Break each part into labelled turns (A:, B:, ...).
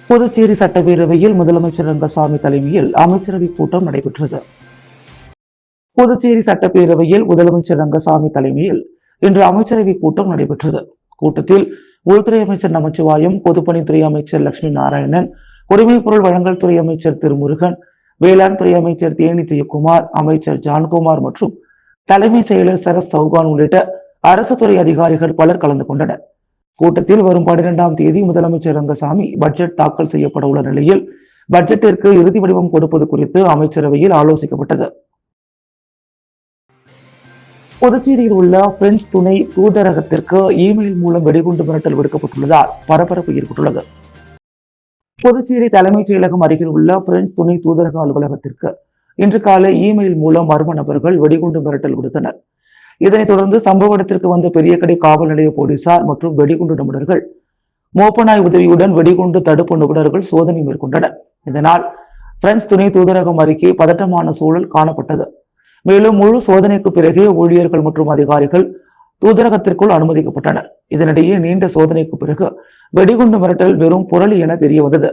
A: புதுச்சேரி சட்டப்பேரவையில் முதலமைச்சர் ரங்கசாமி தலைமையில் அமைச்சரவை கூட்டம் நடைபெற்றது. புதுச்சேரி சட்டப்பேரவையில் முதலமைச்சர் ரங்கசாமி தலைமையில் இன்று அமைச்சரவை கூட்டம் நடைபெற்றது. கூட்டத்தில் உள்துறை அமைச்சர் நமச்சிவாயம், பொதுப்பணித்துறை அமைச்சர் லட்சுமி நாராயணன், குடிமைப் பொருள் வழங்கல் துறை அமைச்சர் திருமுருகன், வேளாண் துறை அமைச்சர் தேனி ஜெயக்குமார், அமைச்சர் ஜான்குமார் மற்றும் தலைமைச் செயலர் சரத் சௌகான் உள்ளிட்ட அரசு துறை அதிகாரிகள் பலர் கலந்து கொண்டனர். கூட்டத்தில் வரும் 12ஆம் தேதி முதலமைச்சர் ரங்கசாமி பட்ஜெட் தாக்கல் செய்யப்பட உள்ள நிலையில் பட்ஜெட்டிற்கு இறுதி வடிவம் கொடுப்பது குறித்து அமைச்சரவையில் ஆலோசிக்கப்பட்டது. புதுச்சேரியில் உள்ள பிரெஞ்சு துணை தூதரகத்திற்கு இமெயில் மூலம் வெடிகுண்டு மிரட்டல் விடுக்கப்பட்டுள்ளதால் பரபரப்பு ஏற்பட்டுள்ளது. புதுச்சேரி தலைமைச் செயலகம் அருகில் உள்ள பிரெஞ்சு துணை தூதரக அலுவலகத்திற்கு இன்று காலை இமெயில் மூலம் மர்ம நபர்கள் வெடிகுண்டு மிரட்டல் விடுத்தனர். இதனைத் தொடர்ந்து சம்பவ இடத்திற்கு வந்த பெரியகடை காவல் நிலைய போலீசார் மற்றும் வெடிகுண்டு நிபுணர்கள் மோப்பனாய் உதவியுடன் வெடிகுண்டு தடுப்பு நிபுணர்கள் சோதனை மேற்கொண்டனர். இதனால் பிரெஞ்சு துணை தூதரகம் அருகே பதட்டமான சூழல் காணப்பட்டது. மேலும் முழு சோதனைக்கு பிறகே ஊழியர்கள் மற்றும் அதிகாரிகள் தூதரகத்திற்குள் அனுமதிக்கப்பட்டனர். இதனிடையே நீண்ட சோதனைக்கு பிறகு வெடிகுண்டு மிரட்டல் வெறும் புரளி என தெரிய வந்தது.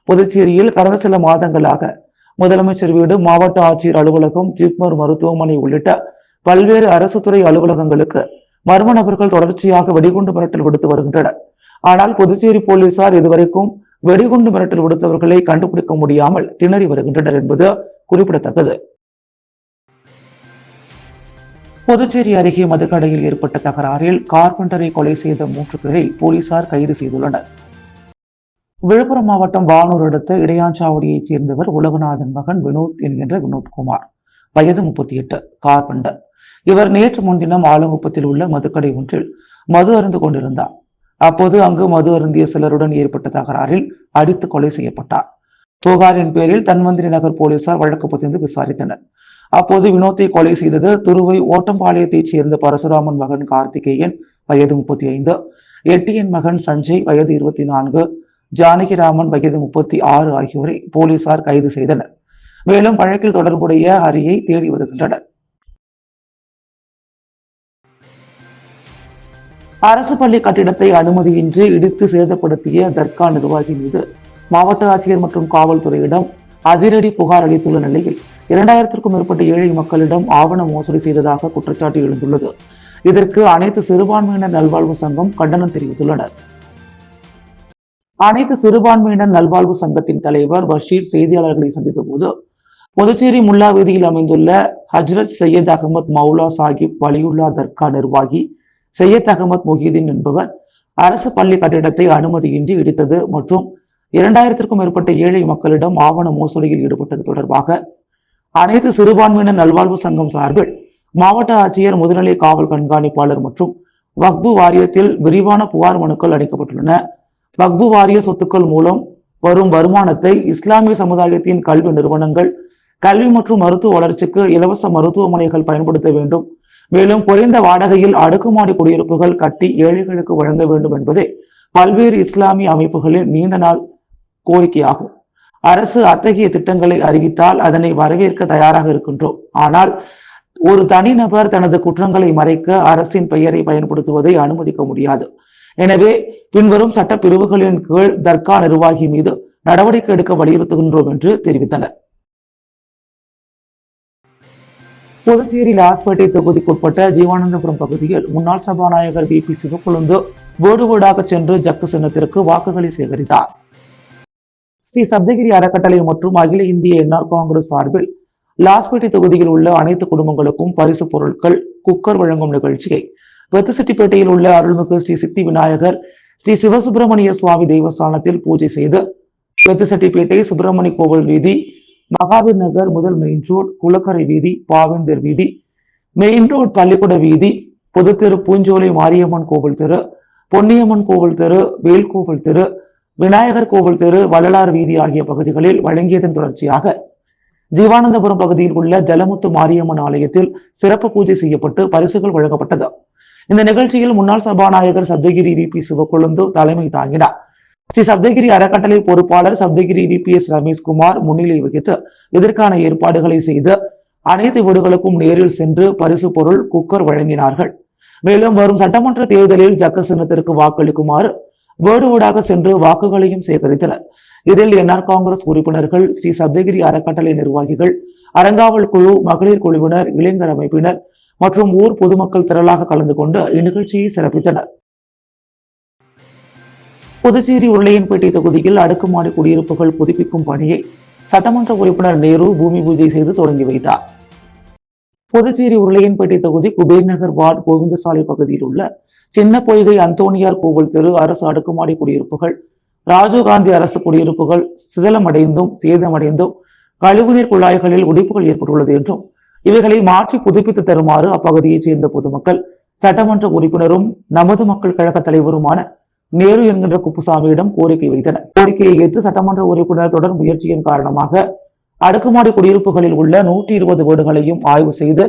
A: புதுச்சேரியில் கடந்த சில மாதங்களாக முதலமைச்சர் வீடு, மாவட்ட ஆட்சியர் அலுவலகம், ஜிப்மர் மருத்துவமனை உள்ளிட்ட பல்வேறு அரசு துறை அலுவலகங்களுக்கு மர்ம நபர்கள் தொடர்ச்சியாக வெடிகுண்டு மிரட்டல் விடுத்து வருகின்றனர். ஆனால் புதுச்சேரி போலீசார் இதுவரைக்கும் வெடிகுண்டு மிரட்டல் விடுத்தவர்களை கண்டுபிடிக்க முடியாமல் திணறி வருகின்றனர் என்பது குறிப்பிடத்தக்கது. புதுச்சேரி அருகே மதுக்கடையில் ஏற்பட்ட தகராறில் கார்பெண்டரை கொலை செய்த 3 பேரை போலீசார் கைது செய்துள்ளனர். விழுப்புரம் மாவட்டம் வானூர் அடுத்த இடையாஞ்சாவடியைச் சேர்ந்தவர் உலகநாதன் மகன் வினோத் என்கின்ற வினோத்குமார், வயது 38, கார்பெண்டர். இவர் நேற்று முன்தினம் ஆலங்குப்பத்தில் உள்ள மதுக்கடை ஒன்றில் மது அருந்து கொண்டிருந்தார். அப்போது அங்கு மது அருந்திய சிலருடன் ஏற்பட்ட தகராறில் அடித்து கொலை செய்யப்பட்டார். புகாரின் பேரில் தன்வந்திரி நகர் போலீசார் வழக்கு பதிந்து விசாரித்தனர். அப்போது வினோத்தை கொலை செய்தது துருவை ஓட்டம்பாளையத்தைச் சேர்ந்த பரசுராமன் மகன் கார்த்திகேயன், வயது 35, எட்டியன் மகன் சஞ்சய், வயது 24, ஜானகிராமன், வயது 36 ஆகியோரை போலீசார் கைது செய்தனர். மேலும் வழக்கில் தொடர்புடைய ஹரியை தேடி வருகின்றனர். அரசு பள்ளி கட்டிடத்தை அனுமதியின்றி இடித்து சேதப்படுத்திய தர்கா நிர்வாகி மீது மாவட்ட ஆட்சியர் மற்றும் காவல்துறையிடம் அதிரடி புகார் அளித்துள்ள நிலையில் 2000க்கும் மேற்பட்ட ஏழை மக்களிடம் ஆவண மோசடி செய்ததாக குற்றச்சாட்டு எழுந்துள்ளது. இதற்கு அனைத்து சிறுபான்மையினர் நல்வாழ்வு சங்கம் கண்டனம் தெரிவித்துள்ளனர். அனைத்து சிறுபான்மையினர் நல்வாழ்வு சங்கத்தின் தலைவர் பஷீர் செய்தியாளர்களை சந்தித்த போது, புதுச்சேரி முல்லா வீதியில் அமைந்துள்ள ஹஜ்ரத் சையத் அகமது மௌலா சாஹிப் வலியுல்லா தர்கா நிர்வாகி சையத் அகமது முஹிதீன் என்பவர் அரசு பள்ளி கட்டிடத்தை அனுமதியின்றி இடித்தது மற்றும் 2000க்கும் மேற்பட்ட ஏழை மக்களிடம் ஆவண மோசடியில் ஈடுபட்டது தொடர்பாக அனைத்து சிறுபான்மையினர் நல்வாழ்வு சங்கம் சார்பில் மாவட்ட ஆட்சியர், முதுநிலை காவல் கண்காணிப்பாளர் மற்றும் வக்பு வாரியத்தில் விரிவான புகார் மனுக்கள் அளிக்கப்பட்டுள்ளன. வக்பு வாரிய சொத்துக்கள் மூலம் வரும் வருமானத்தை இஸ்லாமிய சமுதாயத்தின் கல்வி நிறுவனங்கள், கல்வி மற்றும் மருத்துவ வளர்ச்சிக்கு இலவச மருத்துவமனைகள் பயன்படுத்த வேண்டும். மேலும் குறைந்த வாடகையில் அடுக்குமாடி குடியிருப்புகள் கட்டி ஏழைகளுக்கு வழங்க வேண்டும் என்பதே பல்வேறு இஸ்லாமிய அமைப்புகளின் நீண்ட நாள் கோரிக்கையாகும். அரசு அத்தகைய திட்டங்களை அறிவித்தால் அதனை வரவேற்க தயாராக இருக்கின்றோம். ஆனால் ஒரு தனிநபர் தனது குற்றங்களை மறைக்க அரசின் பெயரை பயன்படுத்துவதை அனுமதிக்க முடியாது. எனவே பின்வரும் சட்ட பிரிவுகளின் கீழ் தர்கா நிர்வாகி மீது நடவடிக்கை எடுக்க வலியுறுத்துகின்றோம் என்று தெரிவித்தனர். புதுச்சேரி லாஸ்பேட்டை தொகுதிக்குட்பட்ட ஜீவானந்தபுரம் பகுதியில் முன்னாள் சபாநாயகர் VP சிவக்கொழுந்து வீடு வீடாக சென்று ஜக்கு சின்னத்திற்கு வாக்குகளை சேகரித்தார். ஸ்ரீ சப்தகிரி அறக்கட்டளை மற்றும் அகில இந்திய என்ஆர் காங்கிரஸ் சார்பில் லாஸ்பேட்டை தொகுதியில் உள்ள அனைத்து குடும்பங்களுக்கும் பரிசு பொருட்கள், குக்கர் வழங்கும் நிகழ்ச்சியை வெத்துசெட்டிப்பேட்டையில் உள்ள அருள்மிகு ஸ்ரீ சித்தி விநாயகர் ஸ்ரீ சிவசுப்பிரமணிய சுவாமி தெய்வஸ்தானத்தில் பூஜை செய்து வெத்துசெட்டிப்பேட்டை சுப்பிரமணிய கோவில் வீதி, மகாவீர் நகர் முதல் மெயின் ரோட், குளக்கரை வீதி, பாவேந்தர் வீதி, மெயின் ரோட் பள்ளிக்கூட வீதி, புதுத்தெரு பூஞ்சோலை மாரியம்மன் கோவில் தெரு, பொன்னியம்மன் கோவில் தெரு, வேல்கோவில் தெரு, விநாயகர் கோவில் தெரு, வள்ளலார் வீதி ஆகிய பகுதிகளில் வழங்கியதன் தொடர்ச்சியாக ஜீவானந்தபுரம் பகுதியில் உள்ள ஜலமுத்து மாரியம்மன் ஆலயத்தில் சிறப்பு பூஜை செய்யப்பட்டு பரிசுகள் வழங்கப்பட்டது. இந்த நிகழ்ச்சியில் முன்னாள் சபாநாயகர் சப்தகிரி VP சிவக்கொழுந்து தலைமை தாங்கினார். ஸ்ரீ சப்தகிரி அறக்கட்டளை பொறுப்பாளர் சப்தகிரி VPS ரமேஷ்குமார் முன்னிலை வகித்து இதற்கான ஏற்பாடுகளை செய்து அனைத்து வீடுகளுக்கும் நேரில் சென்று பரிசு பொருள், குக்கர் வழங்கினார்கள். மேலும் வரும் சட்டமன்ற தேர்தலில் ஜக்க சின்னத்திற்கு வாக்களிக்குமாறு வீடு வீடாக சென்று வாக்குகளையும் சேகரித்தனர். இதில் என்ஆர் காங்கிரஸ் உறுப்பினர்கள், ஸ்ரீ சப்தகிரி அறக்கட்டளை நிர்வாகிகள், அறங்காவல் குழு, மகளிர் குழுவினர், இளைஞர் அமைப்பினர் மற்றும் ஊர் பொதுமக்கள் திரளாக கலந்து கொண்டு இந்நிகழ்ச்சியை சிறப்பித்தனர். புதுச்சேரி உருளையன்பேட்டை தொகுதியில் அடுக்குமாடி குடியிருப்புகள் புதுப்பிக்கும் பணியை சட்டமன்ற உறுப்பினர் நேரு பூமி பூஜை செய்து தொடங்கி வைத்தார். புதுச்சேரி உருளையன்பேட்டை தொகுதி குபேர் நகர் வார்டு கோவிந்தசாலை பகுதியில் உள்ள சின்ன பொய்கை அந்தோனியார் கோவில் தெரு அரசு அடுக்குமாடி குடியிருப்புகள், ராஜீவ்காந்தி அரசு குடியிருப்புகள் சிதலமடைந்தும் சேதமடைந்தும் கழிவுநீர் குழாய்களில் உடைப்புகள் ஏற்பட்டுள்ளது என்றும் இவைகளை மாற்றி புதுப்பித்து தருமாறு அப்பகுதியைச் சேர்ந்த பொதுமக்கள் சட்டமன்ற உறுப்பினரும் நமது மக்கள் கழக தலைவருமான நேரு என்கின்ற குப்புசாமியிடம் கோரிக்கை வைத்தனர். கோரிக்கையை ஏற்று சட்டமன்ற உறுப்பினர் தொடர் முயற்சியின் காரணமாக அடுக்குமாடி குடியிருப்புகளில் உள்ள 120 வீடுகளையும் ஆய்வு செய்து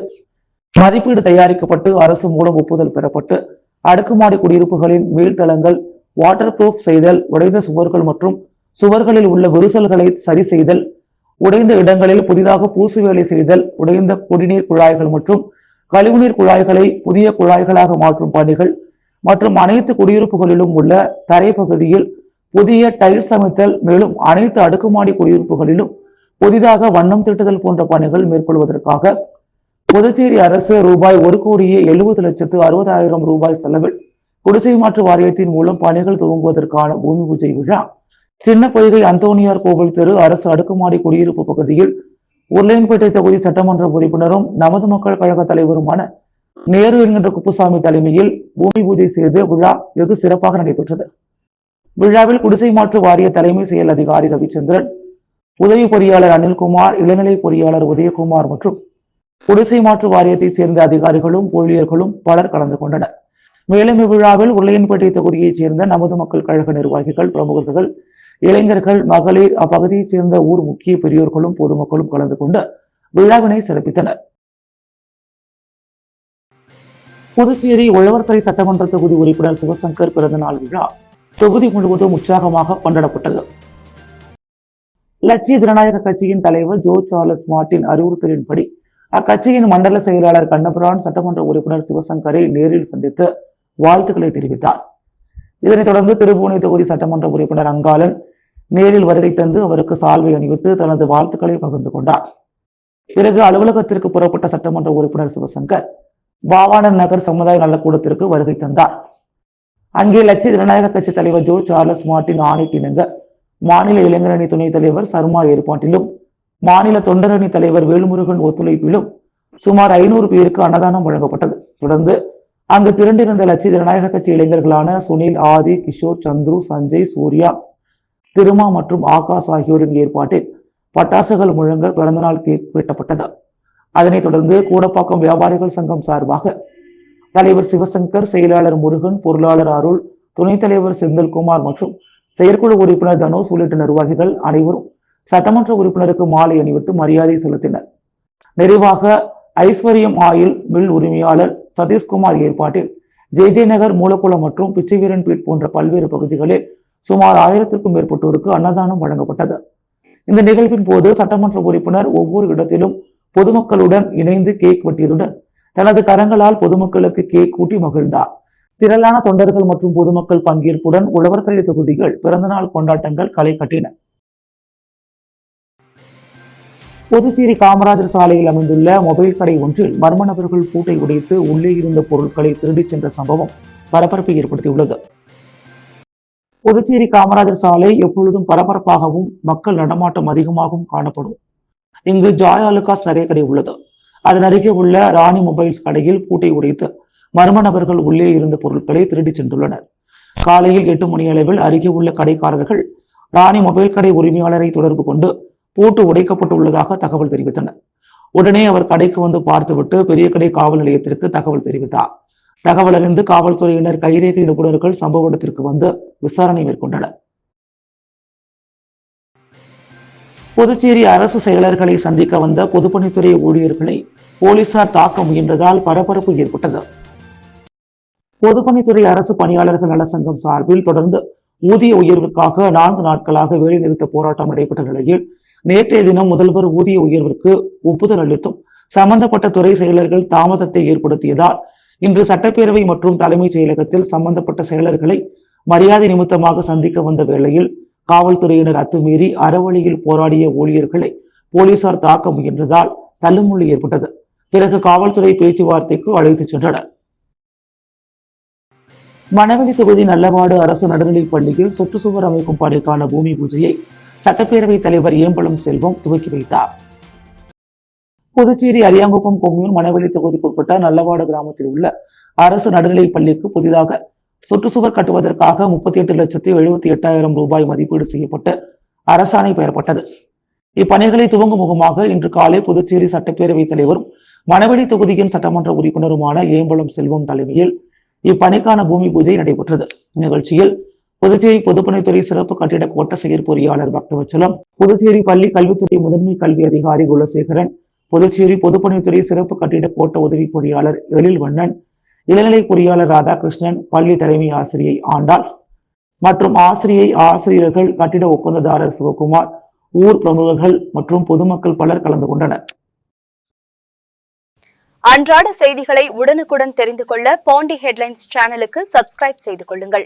A: மதிப்பீடு தயாரிக்கப்பட்டு அரசு மூலம் ஒப்புதல் பெறப்பட்டு அடுக்குமாடி குடியிருப்புகளின் மேல்தளங்கள் வாட்டர் ப்ரூஃப் செய்தல், உடைந்த சுவர்கள் மற்றும் சுவர்களில் உள்ள விரிசல்களை சரி செய்தல், உடைந்த இடங்களில் புதிதாக பூசு வேலை செய்தல், உடைந்த குடிநீர் குழாய்கள் மற்றும் கழிவுநீர் குழாய்களை புதிய குழாய்களாக மாற்றும் பணிகள் மற்றும் அனைத்து குடியிருப்புகளிலும் உள்ள தரைப்பகுதியில் புதிய டைல்ஸ் அமைத்தல், மேலும் அனைத்து அடுக்குமாடி குடியிருப்புகளிலும் புதிதாக வண்ணம் தீட்டுதல் போன்ற பணிகள் மேற்கொள்வதற்காக புதுச்சேரி அரசு ரூபாய் 1,70,60,000 ரூபாய் செலவில் குடிசை மாற்று வாரியத்தின் மூலம் பணிகள் துவங்குவதற்கான பூமி பூஜை விழா சின்ன பொய்கை அந்தோனியார் கோவில் தெரு அரசு அடுக்குமாடி குடியிருப்பு பகுதியில் உருளையன்பேட்டை தொகுதி சட்டமன்ற உறுப்பினரும் நமது மக்கள் கழக தலைவருமான நேரு என்கின்ற குப்புசாமி தலைமையில் பூமி பூஜை செய்து விழா வெகு சிறப்பாக நடைபெற்றது. விழாவில் குடிசை மாற்று வாரிய தலைமை செயல் அதிகாரி ரவிச்சந்திரன், உதவி பொறியாளர் அனில்குமார், இளநிலை பொறியாளர் உதயகுமார் மற்றும் குடிசை மாற்று வாரியத்தை சேர்ந்த அதிகாரிகளும் ஊழியர்களும் பலர் கலந்து கொண்டனர். மேலும் இவ்விழாவில் உருளையன்பேட்டை தொகுதியைச் சேர்ந்த நமது மக்கள் கழக நிர்வாகிகள், பிரமுகர்கள், இளைஞர்கள், மகளிர், அப்பகுதியைச் சேர்ந்த ஊர் முக்கிய பெரியோர்களும் பொதுமக்களும் கலந்து கொண்டு விழாவினை சிறப்பித்தனர். புதுச்சேரி உழவர்கரை சட்டமன்ற தொகுதி உறுப்பினர் சிவசங்கர் பிறந்தநாள் விழா தொகுதி முழுவதும் உற்சாகமாக கொண்டாடப்பட்டது. லட்சிய ஜனநாயக கட்சியின் தலைவர் ஜோ சார்லஸ் மார்ட்டின் அறிவுறுத்தலின்படி அக்கட்சியின் மண்டல செயலாளர் கண்ணபிரான் சட்டமன்ற உறுப்பினர் சிவசங்கரை நேரில் சந்தித்து வாழ்த்துக்களை தெரிவித்தார். இதனைத் தொடர்ந்து திருபுவனை தொகுதி சட்டமன்ற உறுப்பினர் அங்காளன் நேரில் வருகை தந்து அவருக்கு சால்வை அணிவித்து தனது வாழ்த்துக்களை பகிர்ந்து கொண்டார். பிறகு அலுவலகத்திற்கு புறப்பட்ட சட்டமன்ற உறுப்பினர் சிவசங்கர் பாவாணர் நகர் சமுதாய நலக்கூடத்திற்கு வருகை தந்தார். அங்கே லட்சிய ஜனநாயக கட்சி தலைவர் ஜோ சார்லஸ் மார்ட்டின் ஆணைக்கிணங்க மாநில இளைஞரணி துணைத் தலைவர் சர்மா ஏற்பாட்டிலும் மாநில தொண்டரணி தலைவர் வேலுமுருகன் ஒத்துழைப்பிலும் சுமார் 500 பேருக்கு அன்னதானம் வழங்கப்பட்டது. தொடர்ந்து அங்கு திரண்டிருந்த லட்சிய ஜனநாயக கட்சி இளைஞர்களான சுனில், ஆதி, கிஷோர், சந்துரு, சஞ்சய், சூர்யா, திருமா மற்றும் ஆகாஷ் ஆகியோரின் ஏற்பாட்டில் பட்டாசுகள் முழங்க பிறந்தநாள் கேக் வெட்டப்பட்டது. அதனைத் தொடர்ந்து கூடப்பாக்கம் வியாபாரிகள் சங்கம் சார்பாக தலைவர் சிவசங்கர், செயலாளர் முருகன், பொருளாளர் அருள், துணைத் தலைவர் செந்தில்குமார் மற்றும் செயற்குழு உறுப்பினர் தனுஷ் உள்ளிட்ட நிர்வாகிகள் அனைவரும் சட்டமன்ற உறுப்பினருக்கு மாலை அணிவித்து மரியாதை செலுத்தினர். நிறைவாக ஐஸ்வர்யம் ஆயில் மில் உரிமையாளர் சதீஷ்குமார் ஏற்பாட்டில் ஜே நகர், மூலக்குளம் மற்றும் பிச்சைவீரன்பேட் போன்ற பல்வேறு பகுதிகளில் சுமார் 1000க்கும் மேற்பட்டோருக்கு அன்னதானம் வழங்கப்பட்டது. இந்த நிகழ்வின் போது சட்டமன்ற உறுப்பினர் ஒவ்வொரு இடத்திலும் பொதுமக்களுடன் இணைந்து கேக் வெட்டியதுடன் தனது கரங்களால் பொதுமக்களுக்கு கேக் கூட்டி மகிழ்ந்தார். திரளான தொண்டர்கள் மற்றும் பொதுமக்கள் பங்கேற்புடன் உழவர்கரை தொகுதிகள் பிறந்தநாள் கொண்டாட்டங்கள் களை கட்டின. புதுச்சேரி காமராஜர் சாலையில் அமைந்துள்ள மொபைல் கடை ஒன்றில் மர்ம நபர்கள் பூட்டை உடைத்து உள்ளே இருந்த பொருட்களை திருடிச் சென்ற சம்பவம் பரபரப்பை ஏற்படுத்தியுள்ளது. புதுச்சேரி காமராஜர் சாலை எப்பொழுதும் பரபரப்பாகவும் மக்கள் நடமாட்டம் அதிகமாகவும் காணப்படும். இங்கு ஜாய் அலுகாஸ் நகை கடை உள்ளது. அதன் அருகே உள்ள ராணி மொபைல்ஸ் கடையில் பூட்டை உடைத்து மர்ம நபர்கள் உள்ளே இருந்த பொருட்களை திருடி சென்றுள்ளனர். காலையில் 8 மணி அளவில் அருகே உள்ள கடைக்காரர்கள் ராணி மொபைல் கடை உரிமையாளரை தொடர்பு கொண்டு பூட்டு உடைக்கப்பட்டுள்ளதாக தகவல் தெரிவித்தனர். உடனே அவர் கடைக்கு வந்து பார்த்துவிட்டு பெரிய கடை காவல் நிலையத்திற்கு தகவல் தெரிவித்தார். தகவல் அறிந்து காவல்துறையினர், கைரேகை நிபுணர்கள் சம்பவ இடத்திற்கு வந்து விசாரணை மேற்கொண்டனர். புதுச்சேரி அரசு செயலர்களை சந்திக்க வந்த பொதுப்பணித்துறை ஊழியர்களை போலீசார் தாக்க முயன்றதால் பரபரப்பு ஏற்பட்டது. பொதுப்பணித்துறை அரசு பணியாளர்கள் நல சங்கம் சார்பில் தொடர்ந்து ஊதிய உயர்வுக்காக 4 நாட்களாக வேலைநிறுத்த போராட்டம் நடைபெற்ற நிலையில் நேற்றைய தினம் முதல்வர் ஊதிய உயர்விற்கு ஒப்புதல் அளித்தும் சம்பந்தப்பட்ட துறை செயலர்கள் தாமதத்தை ஏற்படுத்தியதால் இன்று சட்டப்பேரவை மற்றும் தலைமைச் செயலகத்தில் சம்பந்தப்பட்ட செயலர்களை மரியாதை நிமித்தமாக சந்திக்க வந்த வேளையில் காவல்துறையினர் அத்துமீறி அறவழியில் போராடிய ஊழியர்களை போலீசார் தாக்க முயன்றதால் தள்ளுமுள்ளு ஏற்பட்டது. பிறகு காவல்துறை பேச்சுவார்த்தைக்கு அழைத்துச் சென்றனர். மணவெளி தொகுதி நல்லவாடு அரசு நடுநிலைப் பள்ளியில் சுற்றுச்சுவர் அமைக்கும் பணிக்கான பூமி பூஜையை சட்டப்பேரவைத் தலைவர் ஏம்பலம் செல்வம் துவக்கி வைத்தார். புதுச்சேரி அரியாங்குப்பம் கொம்யூன் மணவெளி தொகுதிக்குட்பட்ட நல்லவாடு கிராமத்தில் உள்ள அரசு நடுநிலைப் பள்ளிக்கு புதிதாக சுற்றுச்சுவர் கட்டுவதற்காக 38,78,000 ரூபாய் மதிப்பீடு செய்யப்பட்டு அரசாணை பெறப்பட்டது. இப்பணிகளை துவங்கும் முகமாக இன்று காலை புதுச்சேரி சட்டப்பேரவைத் தலைவரும் மணவெளி தொகுதியின் சட்டமன்ற உறுப்பினருமான ஏம்பலம் செல்வம் தலைமையில் இப்பணிக்கான பூமி பூஜை நடைபெற்றது. நிகழ்ச்சியில் புதுச்சேரி பொதுப்பணித்துறை சிறப்பு கட்டிட கோட்ட செயற்பொறியாளர் பக்தவச்சலம், புதுச்சேரி பள்ளி கல்வித்துறை முதன்மை கல்வி அதிகாரி குலசேகரன், புதுச்சேரி பொதுப்பணித்துறை சிறப்பு கட்டிட கோட்ட உதவி பொறியாளர் எழில்வண்ணன், இளநிலை பொறியாளர் ராதாகிருஷ்ணன், பள்ளி தலைமை ஆசிரியை ஆண்டாள் மற்றும் ஆசிரியர்கள், கட்டிட ஒப்பந்ததாரர் சிவகுமார், ஊர் பிரமுகர்கள் மற்றும் பொதுமக்கள் பலர் கலந்து கொண்டனர்.
B: அன்றாட செய்திகளை உடனுக்குடன் தெரிந்து கொள்ள பாண்டி ஹெட்லைன்ஸ் சேனலுக்கு சப்ஸ்கிரைப் செய்து கொள்ளுங்கள்.